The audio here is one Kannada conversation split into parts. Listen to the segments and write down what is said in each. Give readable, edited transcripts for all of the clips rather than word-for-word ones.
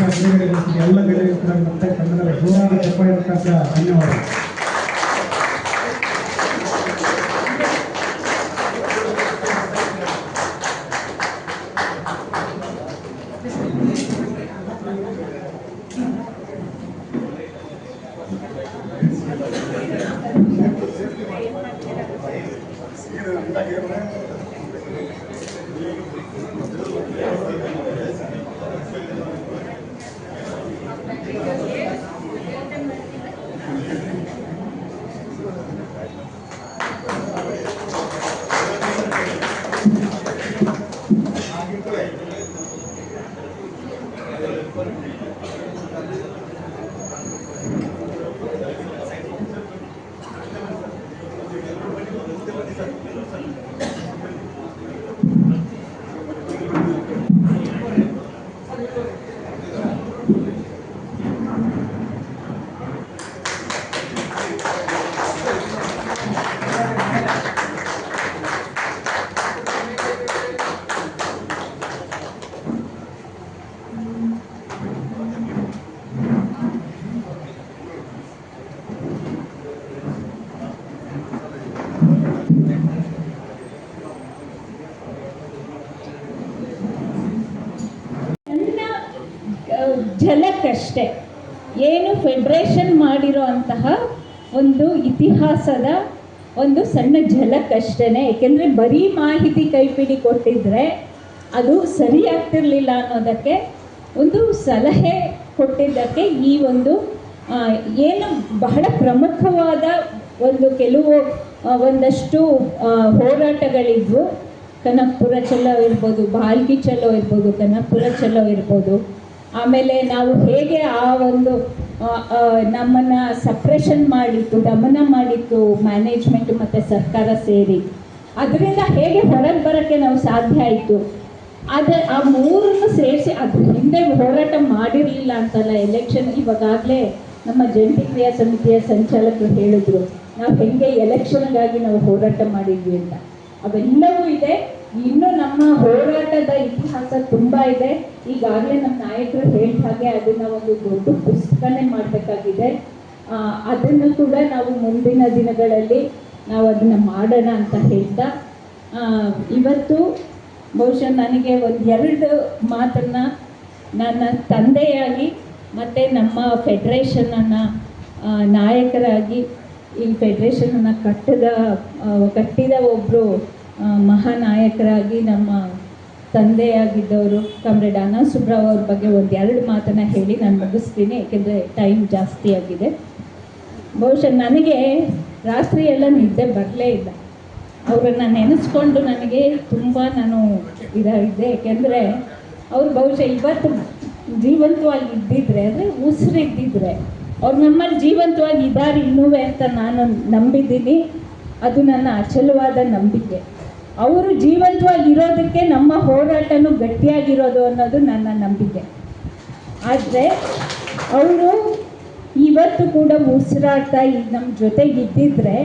ಎಲ್ಲ ಗೆಳೆಯರು ಮತ್ತೆ ಕನ್ನಡದ ಜೋರಾದ ಚಪ್ಪಾಳೆ ಮುಖಾಂತರ ಧನ್ಯವಾದ. ಝಲಕ್ಕಷ್ಟೇ ಏನು ಫೆಡ್ರೇಷನ್ ಮಾಡಿರೋ ಅಂತಹ ಒಂದು ಇತಿಹಾಸದ ಒಂದು ಸಣ್ಣ ಝಲಕ್ಕಷ್ಟೇ. ಏಕೆಂದರೆ ಬರೀ ಮಾಹಿತಿ ಕೈಪಿಡಿ ಕೊಟ್ಟಿದ್ರೆ ಅದು ಸರಿಯಾಗ್ತಿರ್ಲಿಲ್ಲ ಅನ್ನೋದಕ್ಕೆ ಒಂದು ಸಲಹೆ ಕೊಟ್ಟಿದ್ದಕ್ಕೆ ಈ ಒಂದು ಏನು ಬಹಳ ಪ್ರಮುಖವಾದ ಒಂದಷ್ಟು ಹೋರಾಟಗಳಿದ್ವು. ಕನಕಪುರ ಚಲೋ ಇರ್ಬೋದು, ಬಾಲ್ಕಿ ಚಲೋ ಇರ್ಬೋದು, ಕನಕಪುರ ಚಲೋ ಇರ್ಬೋದು. ಆಮೇಲೆ ನಾವು ಹೇಗೆ ಆ ಒಂದು ನಮ್ಮನ್ನು ಸಪ್ರೆಷನ್ ಮಾಡಿತ್ತು, ದಮನ ಮಾಡಿತ್ತು ಮ್ಯಾನೇಜ್ಮೆಂಟ್ ಮತ್ತು ಸರ್ಕಾರ ಸೇರಿ, ಅದರಿಂದ ಹೇಗೆ ಹೊರಗೆ ಬರೋಕ್ಕೆ ನಾವು ಸಾಧ್ಯ ಆಯಿತು. ಆದರೆ ಆ ಮೂರನ್ನು ಸೇರಿಸಿ ಅದ್ರ ಹಿಂದೆ ಹೋರಾಟ ಮಾಡಿರಲಿಲ್ಲ ಅಂತಲ್ಲ. ಎಲೆಕ್ಷನ್ ಇವಾಗಲೇ ನಮ್ಮ ಜಂಟಿ ಕ್ರಿಯಾ ಸಮಿತಿಯ ಸಂಚಾಲಕರು ಹೇಳಿದ್ರು, ನಾವು ಹೇಗೆ ಎಲೆಕ್ಷನ್ಗಾಗಿ ನಾವು ಹೋರಾಟ ಮಾಡಿದ್ವಿ ಅಂತ. ಅವೆಲ್ಲವೂ ಇದೆ. ಇನ್ನು ನಮ್ಮ ಹೋರಾಟದ ಇತಿಹಾಸ ತುಂಬ ಇದೆ. ಈಗಾಗಲೇ ನಮ್ಮ ನಾಯಕರು ಹೇಳಿದ ಹಾಗೆ ಅದನ್ನು ಒಂದು ದೊಡ್ಡ ಪುಸ್ತಕನೇ ಮಾಡಬೇಕಾಗಿದೆ. ಅದನ್ನು ಕೂಡ ನಾವು ಮುಂದಿನ ದಿನಗಳಲ್ಲಿ ನಾವು ಅದನ್ನು ಮಾಡೋಣ ಅಂತ ಹೇಳ್ತಾ, ಇವತ್ತು ಬಹುಶಃ ನನಗೆ ಎರಡು ಮಾತನ್ನು ನನ್ನ ತಂದೆಯಾಗಿ ಮತ್ತು ನಮ್ಮ ಫೆಡ್ರೇಷನನ್ನು ನಾಯಕರಾಗಿ ಈ ಫೆಡ್ರೇಷನನ್ನು ಕಟ್ಟಿದ ಒಬ್ಬರು ಮಹಾನಾಯಕರಾಗಿ ನಮ್ಮ ತಂದೆಯಾಗಿದ್ದವರು ಕಾಮ್ರೇಡ್ ಅನಾ ಸುಬ್ರಾವ್ ಅವ್ರ ಬಗ್ಗೆ ಎರಡು ಮಾತನ್ನು ಹೇಳಿ ನಾನು ಮುಗಿಸ್ತೀನಿ, ಏಕೆಂದರೆ ಟೈಮ್ ಜಾಸ್ತಿ ಆಗಿದೆ. ಬಹುಶಃ ನನಗೆ ರಾತ್ರಿ ಎಲ್ಲ ನಿದ್ದೆ ಬರಲೇ ಇಲ್ಲ. ಅವರನ್ನು ನೆನೆಸ್ಕೊಂಡು ನನಗೆ ತುಂಬ ನಾನು ಇದಾಗಿದ್ದೆ. ಏಕೆಂದರೆ ಅವರು ಬಹುಶಃ ಇವತ್ತು ಜೀವಂತವಾಗಿ ಇದ್ದಿದ್ರೆ, ಅಂದರೆ ಉಸಿರಿದ್ದಿದ್ರೆ, ಅವ್ರು ನಮ್ಮಲ್ಲಿ ಜೀವಂತವಾಗಿ ಇದ್ದಾರೆ ಇನ್ನೂ ಅಂತ ನಾನು ನಂಬಿದ್ದೀನಿ. ಅದು ನನ್ನ ಅಚಲವಾದ ನಂಬಿಕೆ. ಅವರು ಜೀವಂತವಾಗಿರೋದಕ್ಕೆ ನಮ್ಮ ಹೋರಾಟನೂ ಗಟ್ಟಿಯಾಗಿರೋದು ಅನ್ನೋದು ನನ್ನ ನಂಬಿಕೆ. ಆದರೆ ಅವರು ಇವತ್ತು ಕೂಡ ಉಸಿರಾಡ್ತಾ ನಮ್ಮ ಜೊತೆಗಿದ್ದಿದ್ರೆ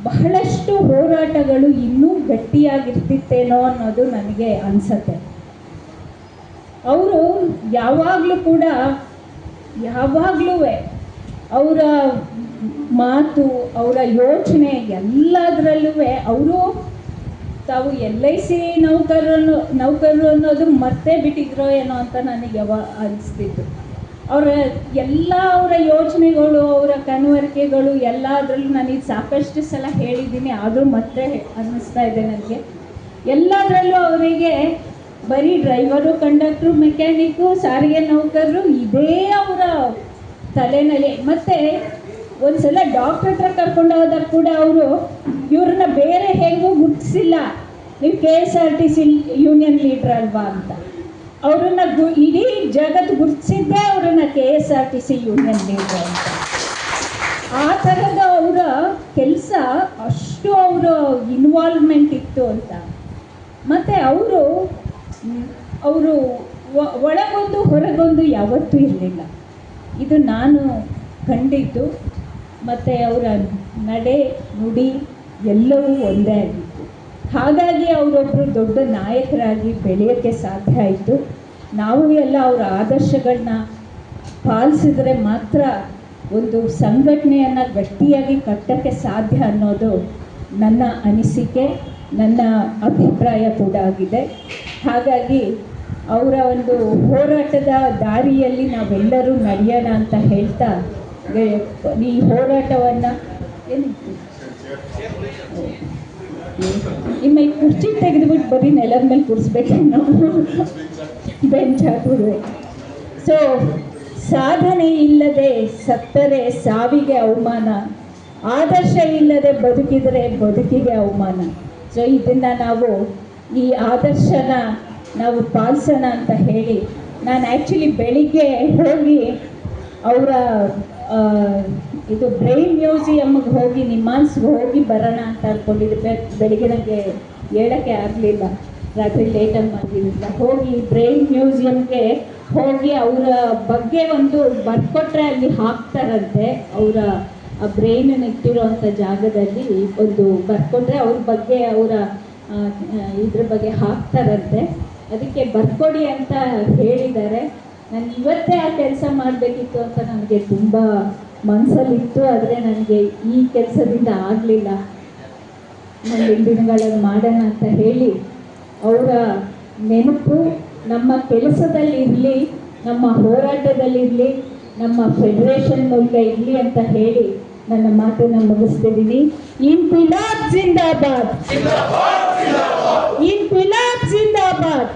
ಬಹಳಷ್ಟು ಹೋರಾಟಗಳು ಇನ್ನೂ ಗಟ್ಟಿಯಾಗಿರ್ತಿತ್ತೇನೋ ಅನ್ನೋದು ನನಗೆ ಅನಿಸತ್ತೆ. ಅವರು ಯಾವಾಗಲೂ ಅವರ ಮಾತು, ಅವರ ಯೋಚನೆ ಎಲ್ಲದರಲ್ಲೂ ಅವರು ತಾವು LIC ನೌಕರರು ಅನ್ನೋದು ಮರ್ತೇ ಬಿಟ್ಟಿದ್ರೋ ಏನೋ ಅಂತ ನನಗೆ ಅನಿಸ್ತಿತ್ತು. ಅವರ ಯೋಚನೆಗಳು, ಅವರ ಕನವರಿಕೆಗಳು ಎಲ್ಲದರಲ್ಲೂ ನನಗೆ ಸಾಕಷ್ಟು ಸಲ ಹೇಳಿದ್ದೀನಿ. ಆದರೂ ಮತ್ತೆ ಅನ್ನಿಸ್ತಾ ಇದೆ ನನಗೆ. ಎಲ್ಲದರಲ್ಲೂ ಅವರಿಗೆ ಬರೀ ಡ್ರೈವರು, ಕಂಡಕ್ಟ್ರು, ಮೆಕ್ಯಾನಿಕ್ಕು, ಸಾರಿಗೆ ನೌಕರರು ಇದೇ ಅವರ ತಲೆನಲ್ಲಿ. ಮತ್ತು ಒಂದು ಸಲ ಡಾಕ್ಟ್ರ್ ಹತ್ರ ಕರ್ಕೊಂಡು ಹೋದಾಗ ಕೂಡ ಅವರು ಇವ್ರನ್ನ ಬೇರೆ ಹೇಗೂ ಗುರುತಿಸಿಲ್ಲ, ನೀವು KSRTC ಯೂನಿಯನ್ ಲೀಡ್ರ್ ಅಲ್ವಾ ಅಂತ. ಅವರನ್ನು ಇಡೀ ಜಗತ್ತು ಗುರುತಿಸಿದ್ದೇ ಅವರನ್ನು KSRTC ಯೂನಿಯನ್ ಲೀಡ್ರ್ ಅಂತ. ಆ ಥರದ ಅವರ ಕೆಲಸ ಅಷ್ಟು ಅವರ ಇನ್ವಾಲ್ವ್ಮೆಂಟ್ ಇತ್ತು ಅಂತ. ಮತ್ತು ಅವರು ಒಳಗೊಂದು ಹೊರಗೊಂದು ಯಾವತ್ತೂ ಇರಲಿಲ್ಲ. ಇದು ನಾನು ಕಂಡಿದ್ದು. ಮತ್ತು ಅವರ ನಡೆ ನುಡಿ ಎಲ್ಲವೂ ಒಂದೇ ಆಗಿತ್ತು. ಹಾಗಾಗಿ ಅವರೊಬ್ಬರು ದೊಡ್ಡ ನಾಯಕರಾಗಿ ಬೆಳೆಯೋಕ್ಕೆ ಸಾಧ್ಯ ಆಯಿತು. ನಾವು ಎಲ್ಲ ಅವರ ಆದರ್ಶಗಳನ್ನ ಪಾಲಿಸಿದ್ರೆ ಮಾತ್ರ ಒಂದು ಸಂಘಟನೆಯನ್ನು ಗಟ್ಟಿಯಾಗಿ ಕಟ್ಟಕ್ಕೆ ಸಾಧ್ಯ ಅನ್ನೋದು ನನ್ನ ಅನಿಸಿಕೆ, ನನ್ನ ಅಭಿಪ್ರಾಯ ಕೂಡ ಆಗಿದೆ. ಹಾಗಾಗಿ ಅವರ ಒಂದು ಹೋರಾಟದ ದಾರಿಯಲ್ಲಿ ನಾವೆಲ್ಲರೂ ನಡೆಯೋಣ ಅಂತ ಹೇಳ್ತಾ ಈ ಹೋರಾಟವನ್ನು ನಿಮ್ಮ ಈ ಕುರ್ಚಿ ತೆಗೆದುಬಿಟ್ಟು ಬರೀ ನೆಲದ ಮೇಲೆ ಕೂರಿಸ್ಬೇಕು, ನಾವು ಬೆಂಚ್ ಹಾಕಿಬಿಡ್ಬೇಕು. ಸೊ ಸಾಧನೆ ಇಲ್ಲದೆ ಸತ್ತರೆ ಸಾವಿಗೆ ಅವಮಾನ, ಆದರ್ಶ ಇಲ್ಲದೆ ಬದುಕಿದರೆ ಬದುಕಿಗೆ ಅವಮಾನ. ಸೊ ಇದನ್ನು ನಾವು ಈ ಆದರ್ಶನ ನಾವು ಪಾಲಿಸೋಣ ಅಂತ ಹೇಳಿ ನಾನು ಆ್ಯಕ್ಚುಲಿ ಬೆಳಿಗ್ಗೆ ಹೋಗಿ ಅವರ ಇದು ಬ್ರೈನ್ ಮ್ಯೂಸಿಯಮ್ಗೆ ಹೋಗಿ ನಿಮ್ಮಾನ್ಸ್ಗೆ ಹೋಗಿ ಬರೋಣ ಅಂತ ಅಂದ್ಕೊಂಡಿದ್ದೆ. ಬೆಳಿಗ್ಗೆ ನನಗೆ ಹೇಳೋಕ್ಕೆ ಆಗಲಿಲ್ಲ, ರಾತ್ರಿ ಲೇಟಾಗಿ ಮಾಡಿದ್ರಿಂದ ಹೋಗಿ ಬ್ರೈನ್ ಮ್ಯೂಸಿಯಮ್ಗೆ ಹೋಗಿ ಅವರ ಬಗ್ಗೆ ಒಂದು ಬರ್ಕೊಟ್ರೆ ಅಲ್ಲಿ ಹಾಕ್ತಾರಂತೆ. ಅವರ ಆ ಬ್ರೈನ್ ಇಟ್ಟಿರೋವಂಥ ಜಾಗದಲ್ಲಿ ಒಂದು ಬರ್ಕೊಟ್ರೆ ಅವ್ರ ಬಗ್ಗೆ ಅವರ ಇದ್ರ ಬಗ್ಗೆ ಹಾಕ್ತಾರಂತೆ. ಅದಕ್ಕೆ ಬರ್ಕೊಡಿ ಅಂತ ಹೇಳಿದ್ದಾರೆ. ನಾನು ಇವತ್ತೇ ಆ ಕೆಲಸ ಮಾಡಬೇಕಿತ್ತು ಅಂತ ನನಗೆ ತುಂಬ ಮನಸ್ಸಲ್ಲಿತ್ತು, ಆದರೆ ನನಗೆ ಈ ಕೆಲಸದಿಂದ ಆಗಲಿಲ್ಲ. ಮುಂದಿನ ದಿನಗಳಲ್ಲಿ ಮಾಡೋಣ ಅಂತ ಹೇಳಿ ಅವರ ನೆನಪು ನಮ್ಮ ಕೆಲಸದಲ್ಲಿರಲಿ, ನಮ್ಮ ಹೋರಾಟದಲ್ಲಿರಲಿ, ನಮ್ಮ ಫೆಡರೇಷನ್ ಮೂಲಕ ಇರಲಿ ಅಂತ ಹೇಳಿ ನನ್ನ ಮಾತನ್ನು ಮುಗಿಸ್ತಿದ್ದೀನಿ. ಇನ್ಕ್ವಿಲಾಬ್ ಜಿಂದಾಬಾದ್, ಇನ್ಕ್ವಿಲಾಬ್ ಜಿಂದಾಬಾದ್.